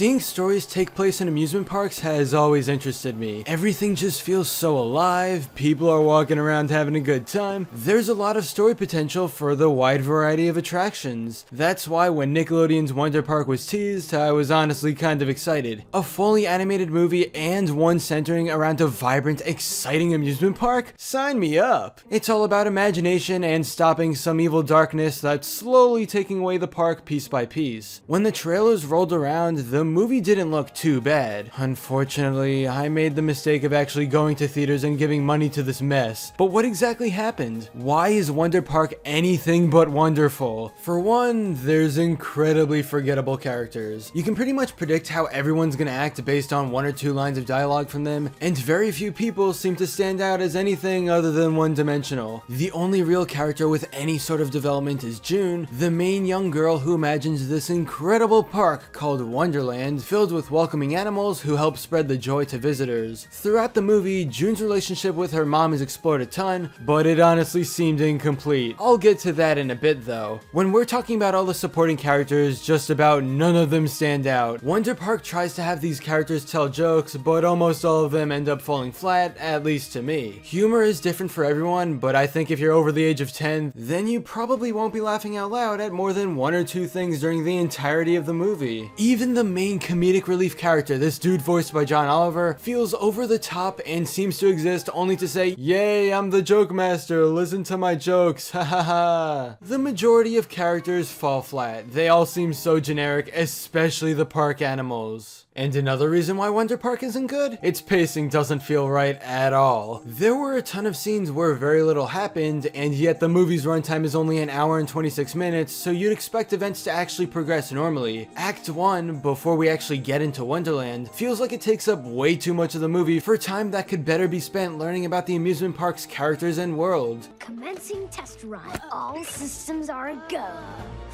Seeing stories take place in amusement parks has always interested me. Everything just feels so alive, people are walking around having a good time. There's a lot of story potential for the wide variety of attractions. That's why when Nickelodeon's Wonder Park was teased, I was honestly kind of excited. A fully animated movie and one centering around a vibrant, exciting amusement park? Sign me up! It's all about imagination and stopping some evil darkness that's slowly taking away the park piece by piece. When the trailers rolled around, the movie didn't look too bad. Unfortunately, I made the mistake of actually going to theaters and giving money to this mess. But what exactly happened? Why is Wonder Park anything but wonderful? For one, there's incredibly forgettable characters. You can pretty much predict how everyone's gonna act based on one or two lines of dialogue from them, and very few people seem to stand out as anything other than one-dimensional. The only real character with any sort of development is June, the main young girl who imagines this incredible park called Wonderland, filled with welcoming animals who help spread the joy to visitors. Throughout the movie, June's relationship with her mom is explored a ton, but it honestly seemed incomplete. I'll get to that in a bit though. When we're talking about all the supporting characters, just about none of them stand out. Wonder Park tries to have these characters tell jokes, but almost all of them end up falling flat, at least to me. Humor is different for everyone, but I think if you're over the age of 10, then you probably won't be laughing out loud at more than one or two things during the entirety of the movie. Even the main comedic relief character, this dude voiced by John Oliver, feels over the top and seems to exist only to say, "Yay, I'm the joke master, listen to my jokes, ha ha ha." The majority of characters fall flat. They all seem so generic, especially the park animals. And another reason why Wonder Park isn't good? Its pacing doesn't feel right at all. There were a ton of scenes where very little happened, and yet the movie's runtime is only an hour and 26 minutes, so you'd expect events to actually progress normally. Act 1, before we actually get into Wonderland, feels like it takes up way too much of the movie for time that could better be spent learning about the amusement park's characters and world. Commencing test run. All systems are a go.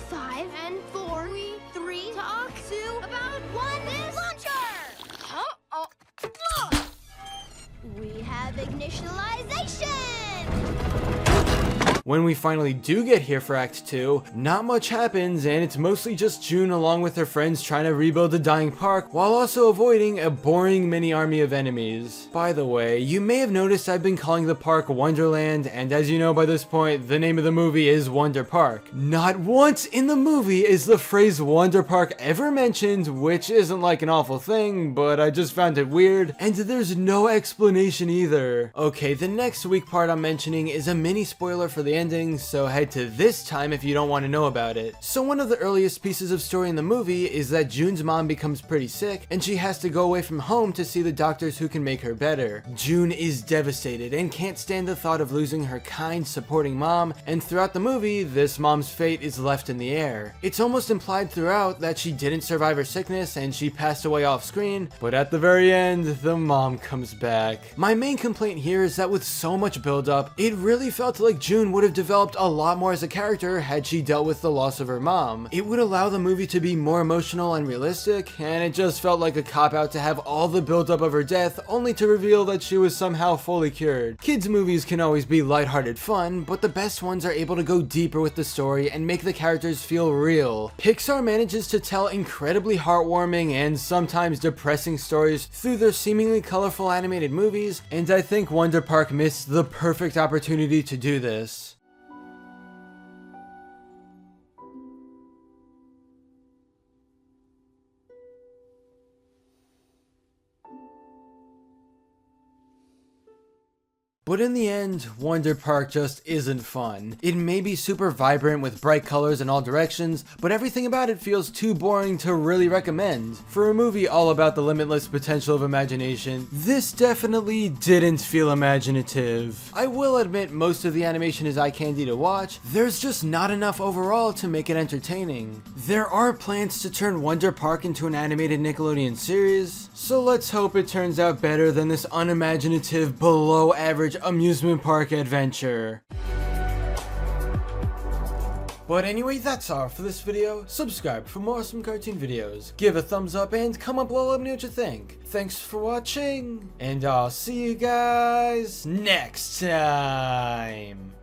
5 and 4, 3, talk to about 1 is launcher! Huh? Oh. We have ignitionalization! When we finally do get here for Act 2, not much happens and it's mostly just June along with her friends trying to rebuild the dying park while also avoiding a boring mini army of enemies. By the way, you may have noticed I've been calling the park Wonderland, and as you know by this point, the name of the movie is Wonder Park. Not once in the movie is the phrase Wonder Park ever mentioned, which isn't like an awful thing, but I just found it weird, and there's no explanation either. Okay, the next weak part I'm mentioning is a mini spoiler for the ending, so head to this time if you don't want to know about it. So one of the earliest pieces of story in the movie is that June's mom becomes pretty sick and she has to go away from home to see the doctors who can make her better. June is devastated and can't stand the thought of losing her kind, supporting mom, and throughout the movie, this mom's fate is left in the air. It's almost implied throughout that she didn't survive her sickness and she passed away off screen, but at the very end, the mom comes back. My main complaint here is that with so much build up, it really felt like June would have developed a lot more as a character had she dealt with the loss of her mom. It would allow the movie to be more emotional and realistic, and it just felt like a cop-out to have all the build-up of her death only to reveal that she was somehow fully cured. Kids movies can always be lighthearted fun, but the best ones are able to go deeper with the story and make the characters feel real. Pixar manages to tell incredibly heartwarming and sometimes depressing stories through their seemingly colorful animated movies, and I think Wonder Park missed the perfect opportunity to do this. But in the end, Wonder Park just isn't fun. It may be super vibrant with bright colors in all directions, but everything about it feels too boring to really recommend. For a movie all about the limitless potential of imagination, this definitely didn't feel imaginative. I will admit most of the animation is eye candy to watch, there's just not enough overall to make it entertaining. There are plans to turn Wonder Park into an animated Nickelodeon series, so let's hope it turns out better than this unimaginative, below average amusement park adventure. But anyway, that's all for this video. Subscribe for more awesome cartoon videos. Give a thumbs up and comment below, let me know what you think. Thanks for watching, and I'll see you guys next time.